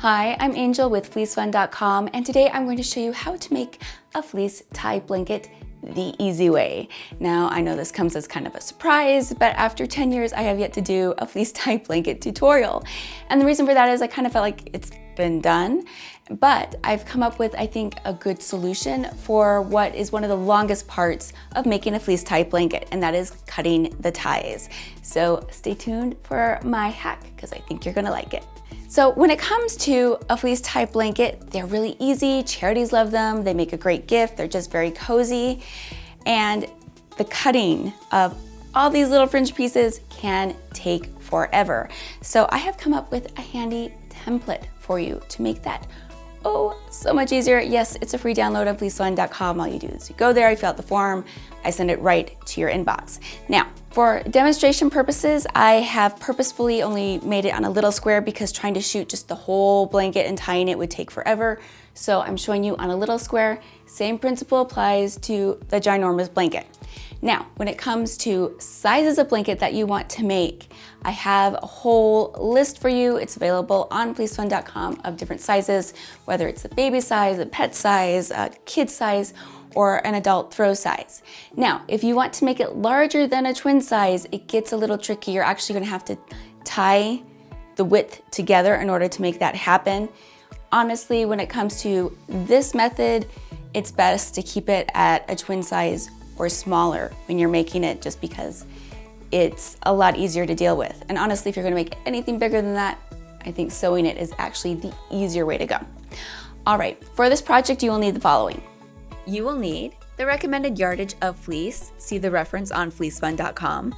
Hi, I'm Angel with FleeceFun.com, and today I'm going to show you how to make a fleece tie blanket the easy way. Now, I know this comes as kind of a surprise, but after 10 years, I have yet to do a fleece tie blanket tutorial. And the reason for that is I kind of felt like it's been done, but I've come up with, I think, a good solution for what is one of the longest parts of making a fleece tie blanket, and that is cutting the ties. So stay tuned for my hack, because I think you're gonna like it. So when it comes to a fleece tie blanket, they're really easy. Charities love them. They make a great gift. They're just very cozy. And the cutting of all these little fringe pieces can take forever. So I have come up with a handy template for you to make that so much easier. Yes, it's a free download on FleeceFun.com. All you do is you go there, you fill out the form, I send it right to your inbox. Now, for demonstration purposes, I have purposefully only made it on a little square because trying to shoot just the whole blanket and tying it would take forever. So I'm showing you on a little square. Same principle applies to the ginormous blanket. Now, when it comes to sizes of blanket that you want to make, I have a whole list for you. It's available on FleeceFun.com of different sizes, whether it's a baby size, a pet size, a kid size, or an adult throw size. Now, if you want to make it larger than a twin size, it gets a little tricky. You're actually gonna have to tie the width together in order to make that happen. Honestly, when it comes to this method, it's best to keep it at a twin size or smaller when you're making it, just because it's a lot easier to deal with. And honestly, if you're gonna make anything bigger than that, I think sewing it is actually the easier way to go. All right, for this project, you will need the following. You will need the recommended yardage of fleece, see the reference on FleeceFun.com,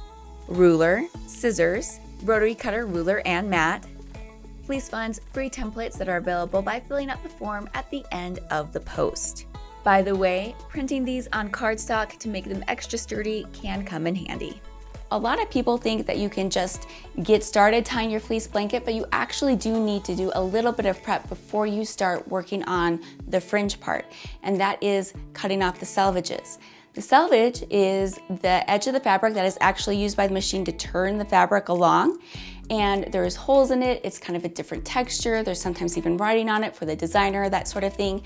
ruler, scissors, rotary cutter, ruler, and mat, Fleece Fun's free templates that are available by filling out the form at the end of the post. By the way, printing these on cardstock to make them extra sturdy can come in handy. A lot of people think that you can just get started tying your fleece blanket, but you actually do need to do a little bit of prep before you start working on the fringe part, and that is cutting off the selvages. The selvage is the edge of the fabric that is actually used by the machine to turn the fabric along, and there's holes in it. It's kind of a different texture. There's sometimes even writing on it for the designer, that sort of thing.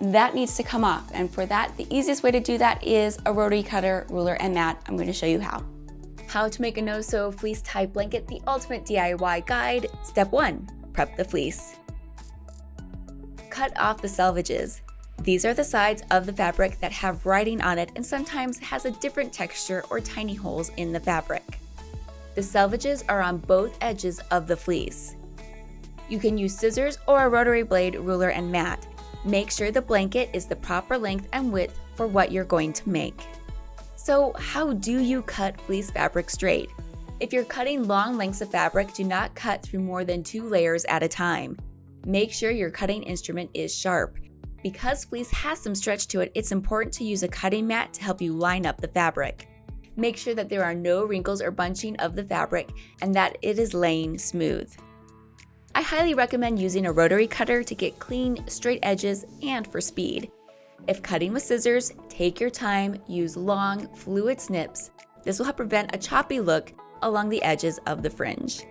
That needs to come off, and for that, the easiest way to do that is a rotary cutter, ruler, and mat. I'm going to show you how. How to make a no-sew fleece tie blanket, the ultimate DIY guide. Step 1, prep the fleece. Cut off the selvages. These are the sides of the fabric that have writing on it and sometimes has a different texture or tiny holes in the fabric. The selvages are on both edges of the fleece. You can use scissors or a rotary blade, ruler, and mat. Make sure the blanket is the proper length and width for what you're going to make. So how do you cut fleece fabric straight? If you're cutting long lengths of fabric, do not cut through more than 2 layers at a time. Make sure your cutting instrument is sharp. Because fleece has some stretch to it, it's important to use a cutting mat to help you line up the fabric. Make sure that there are no wrinkles or bunching of the fabric and that it is laying smooth. I highly recommend using a rotary cutter to get clean, straight edges and for speed. If cutting with scissors, take your time, use long, fluid snips. This will help prevent a choppy look along the edges of the fringe.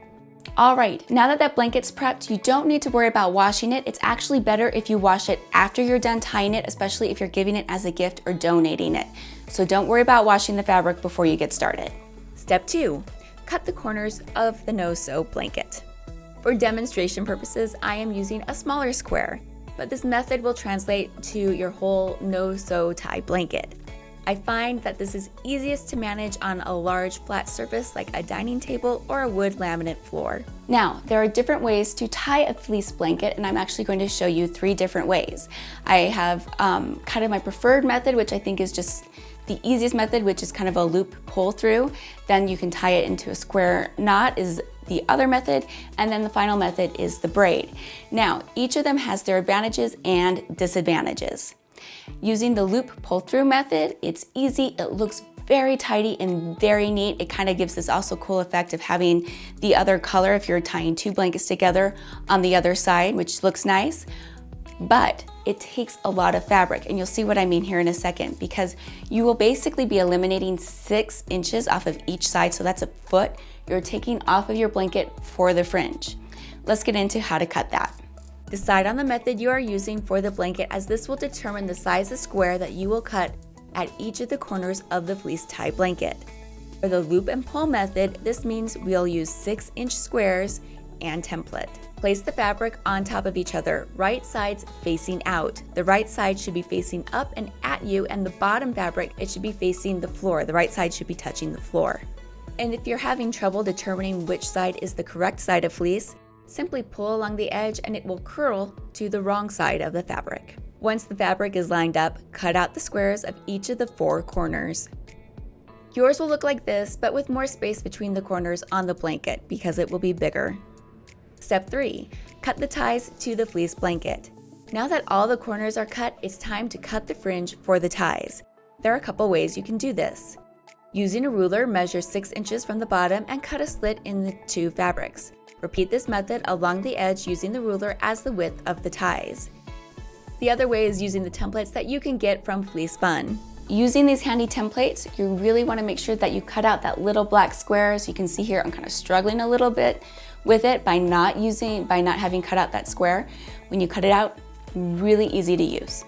All right, now that blanket's prepped, you don't need to worry about washing it. It's actually better if you wash it after you're done tying it, especially if you're giving it as a gift or donating it. So don't worry about washing the fabric before you get started. Step 2, cut the corners of the no-sew blanket. For demonstration purposes, I am using a smaller square, but this method will translate to your whole no-sew tie blanket. I find that this is easiest to manage on a large flat surface like a dining table or a wood laminate floor. Now, there are different ways to tie a fleece blanket, and I'm actually going to show you 3 different ways. I have kind of my preferred method, which I think is just the easiest method, which is kind of a loop pull through. Then you can tie it into a square knot is the other method, and then the final method is the braid. Now, each of them has their advantages and disadvantages. Using the loop pull through method, it's easy, it looks very tidy and very neat. It kind of gives this also cool effect of having the other color if you're tying 2 blankets together on the other side, which looks nice. But it takes a lot of fabric, and you'll see what I mean here in a second, because you will basically be eliminating 6 inches off of each side, so that's a foot you're taking off of your blanket for the fringe. Let's get into how to cut that. Decide on the method you are using for the blanket, as this will determine the size of square that you will cut at each of the corners of the fleece tie blanket. For the loop and pull method, this means we'll use 6-inch squares and template. Place the fabric on top of each other, right sides facing out. The right side should be facing up and at you, and the bottom fabric, it should be facing the floor. The right side should be touching the floor. And if you're having trouble determining which side is the correct side of fleece, simply pull along the edge and it will curl to the wrong side of the fabric. Once the fabric is lined up, cut out the squares of each of the 4 corners. Yours will look like this, but with more space between the corners on the blanket because it will be bigger. Step 3, cut the ties to the fleece blanket. Now that all the corners are cut, it's time to cut the fringe for the ties. There are a couple ways you can do this. Using a ruler, measure 6 inches from the bottom and cut a slit in the 2 fabrics. Repeat this method along the edge using the ruler as the width of the ties. The other way is using the templates that you can get from Fleece Fun. Using these handy templates, you really want to make sure that you cut out that little black square. As you can see here, I'm kind of struggling a little bit with it by not having cut out that square. When you cut it out, really easy to use.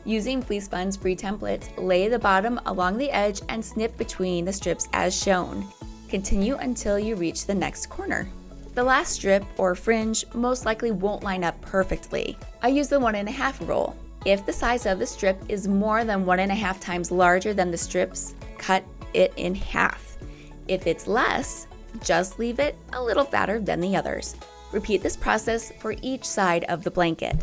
Using Fleece Fun's free templates, lay the bottom along the edge and snip between the strips as shown. Continue until you reach the next corner. The last strip or fringe most likely won't line up perfectly. I use the 1.5 rule. If the size of the strip is more than 1.5 times larger than the strips, cut it in half. If it's less, just leave it a little fatter than the others. Repeat this process for each side of the blanket.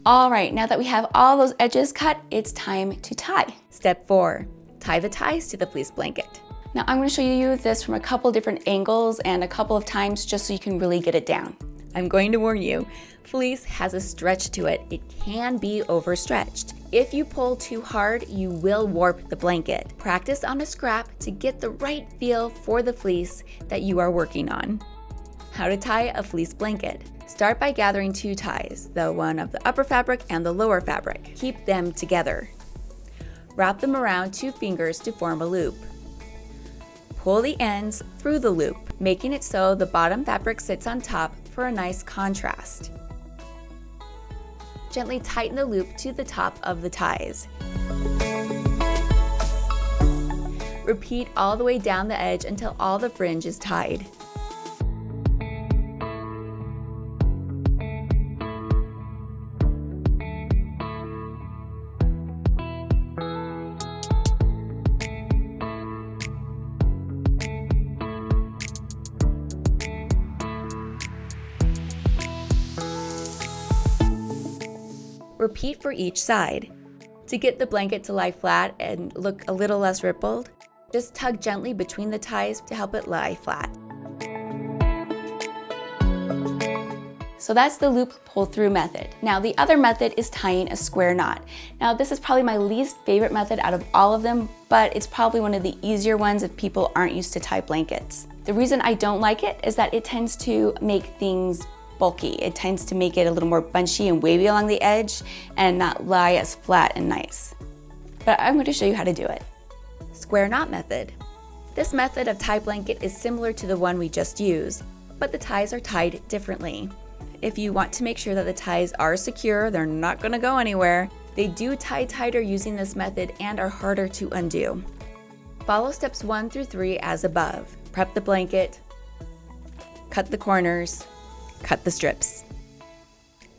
All right, now that we have all those edges cut, it's time to tie. Step 4, tie the ties to the fleece blanket. Now I'm going to show you this from a couple different angles and a couple of times just so you can really get it down. I'm going to warn you, fleece has a stretch to it. It can be overstretched. If you pull too hard, you will warp the blanket. Practice on a scrap to get the right feel for the fleece that you are working on. How to tie a fleece blanket. Start by gathering 2 ties, the one of the upper fabric and the lower fabric. Keep them together. Wrap them around 2 fingers to form a loop. Pull the ends through the loop, making it so the bottom fabric sits on top for a nice contrast. Gently tighten the loop to the top of the ties. Repeat all the way down the edge until all the fringe is tied. Repeat for each side. To get the blanket to lie flat and look a little less rippled, just tug gently between the ties to help it lie flat. So that's the loop pull through method. Now the other method is tying a square knot. Now this is probably my least favorite method out of all of them, but it's probably one of the easier ones if people aren't used to tie blankets. The reason I don't like it is that it tends to make things bulky. It tends to make it a little more bunchy and wavy along the edge and not lie as flat and nice. But I'm going to show you how to do it. Square knot method. This method of tie blanket is similar to the one we just used, but the ties are tied differently. If you want to make sure that the ties are secure, they're not going to go anywhere, they do tie tighter using this method and are harder to undo. Follow steps 1 through 3 as above. Prep the blanket, cut the corners, cut the strips.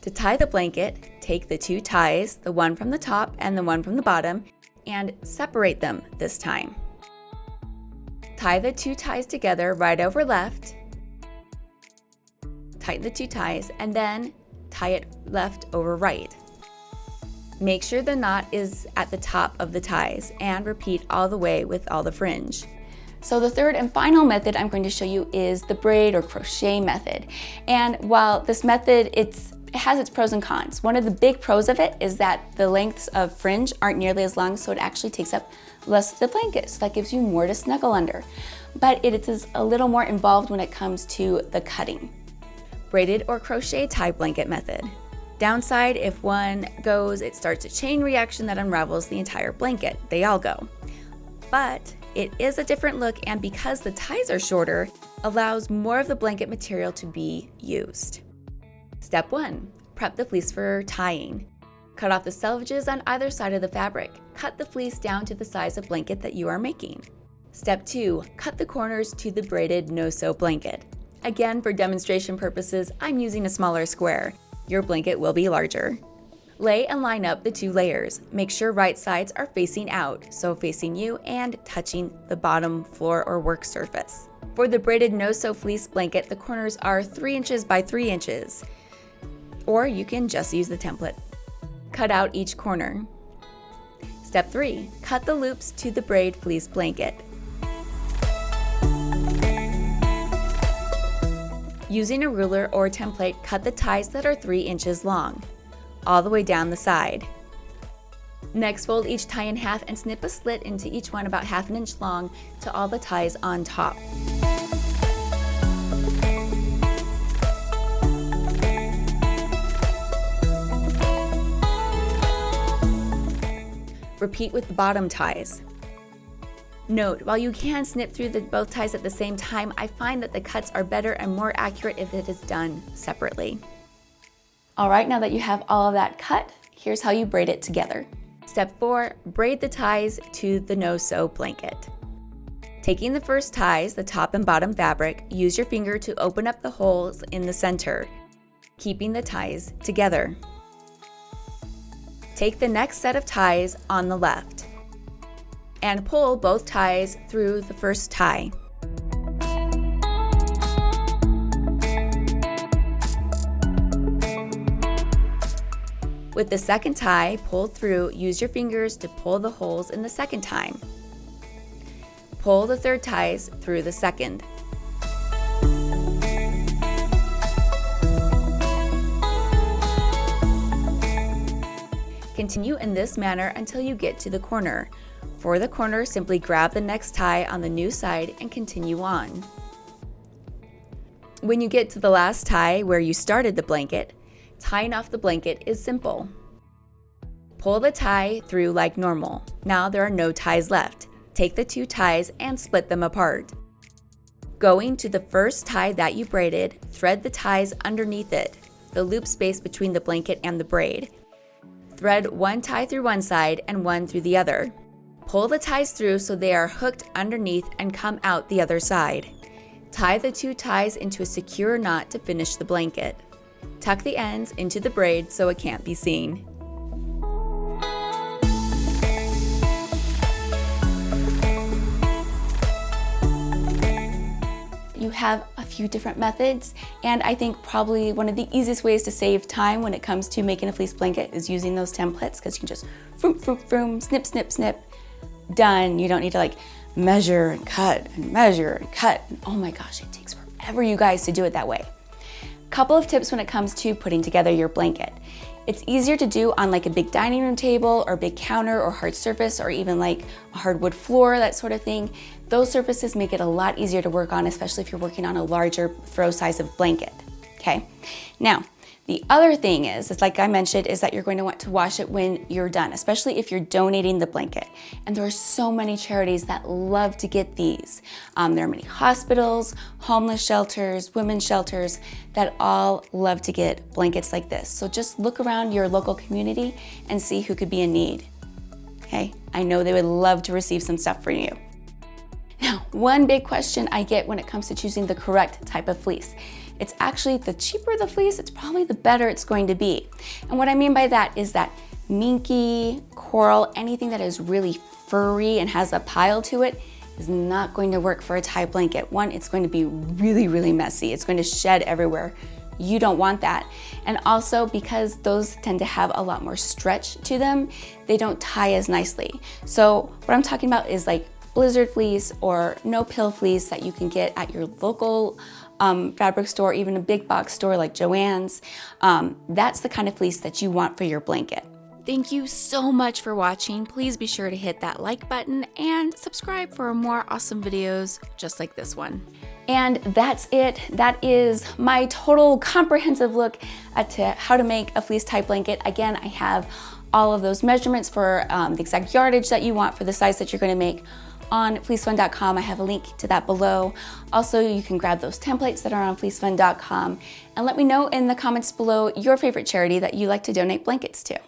To tie the blanket, take the 2 ties, the one from the top and the one from the bottom, and separate them this time. Tie the 2 ties together right over left, tighten the 2 ties, and then tie it left over right. Make sure the knot is at the top of the ties and repeat all the way with all the fringe. So the third and final method I'm going to show you is the braid or crochet method. And while this method, it has its pros and cons. One of the big pros of it is that the lengths of fringe aren't nearly as long, so it actually takes up less of the blanket, so that gives you more to snuggle under. But it is a little more involved when it comes to the cutting. Braided or crochet tie blanket method. Downside, if one goes, it starts a chain reaction that unravels the entire blanket. They all go. But it is a different look, and because the ties are shorter, allows more of the blanket material to be used. Step 1, prep the fleece for tying. Cut off the selvages on either side of the fabric. Cut the fleece down to the size of blanket that you are making. Step 2, cut the corners to the braided no-sew blanket. Again, for demonstration purposes, I'm using a smaller square. Your blanket will be larger. Lay and line up the 2 layers. Make sure right sides are facing out, so facing you and touching the bottom floor or work surface. For the braided no-sew fleece blanket, the corners are 3 inches by 3 inches, or you can just use the template. Cut out each corner. Step 3, cut the loops to the braid fleece blanket. Using a ruler or template, cut the ties that are 3 inches long, all the way down the side. Next, fold each tie in half and snip a slit into each one about 1/2 inch long to all the ties on top. Repeat with the bottom ties. Note, while you can snip through both ties at the same time, I find that the cuts are better and more accurate if it is done separately. All right, now that you have all of that cut, here's how you braid it together. Step 4, braid the ties to the no-sew blanket. Taking the first ties, the top and bottom fabric, use your finger to open up the holes in the center, keeping the ties together. Take the next set of ties on the left and pull both ties through the first tie. With the second tie pulled through, use your fingers to pull the holes in the second time. Pull the third ties through the second. Continue in this manner until you get to the corner. For the corner, simply grab the next tie on the new side and continue on. When you get to the last tie where you started the blanket, tying off the blanket is simple. Pull the tie through like normal. Now there are no ties left. Take the 2 ties and split them apart. Going to the first tie that you braided, thread the ties underneath it, the loop space between the blanket and the braid. Thread 1 tie through one side and 1 through the other. Pull the ties through so they are hooked underneath and come out the other side. Tie the 2 ties into a secure knot to finish the blanket. Tuck the ends into the braid so it can't be seen. You have a few different methods, and I think probably one of the easiest ways to save time when it comes to making a fleece blanket is using those templates, because you can just vroom, vroom, vroom, snip, snip, snip, done. You don't need to like measure and cut and measure and cut. And oh my gosh, it takes forever, you guys, to do it that way. Couple of tips when it comes to putting together your blanket. It's easier to do on like a big dining room table or big counter or hard surface, or even like a hardwood floor, that sort of thing. Those surfaces make it a lot easier to work on, especially if you're working on a larger throw size of blanket, okay? Now, the other thing is like I mentioned, is that you're going to want to wash it when you're done, especially if you're donating the blanket. And there are so many charities that love to get these. There are many hospitals, homeless shelters, women's shelters that all love to get blankets like this. So just look around your local community and see who could be in need, okay? I know they would love to receive some stuff from you. Now, one big question I get when it comes to choosing the correct type of fleece. It's actually, the cheaper the fleece, it's probably the better it's going to be. And what I mean by that is that minky, coral, anything that is really furry and has a pile to it is not going to work for a tie blanket. One, it's going to be really, really messy. It's going to shed everywhere. You don't want that. And also, because those tend to have a lot more stretch to them, they don't tie as nicely. So what I'm talking about is like blizzard fleece or no-pill fleece that you can get at your local fabric store, even a big box store like Joann's. That's the kind of fleece that you want for your blanket. Thank you so much for watching. Please be sure to hit that like button and subscribe for more awesome videos just like this one. And that's it. That is my total comprehensive look at how to make a fleece tie blanket. Again, I have all of those measurements for the exact yardage that you want for the size that you're going to make on fleecefun.com. I have a link to that below. Also, you can grab those templates that are on fleecefun.com and let me know in the comments below your favorite charity that you like to donate blankets to.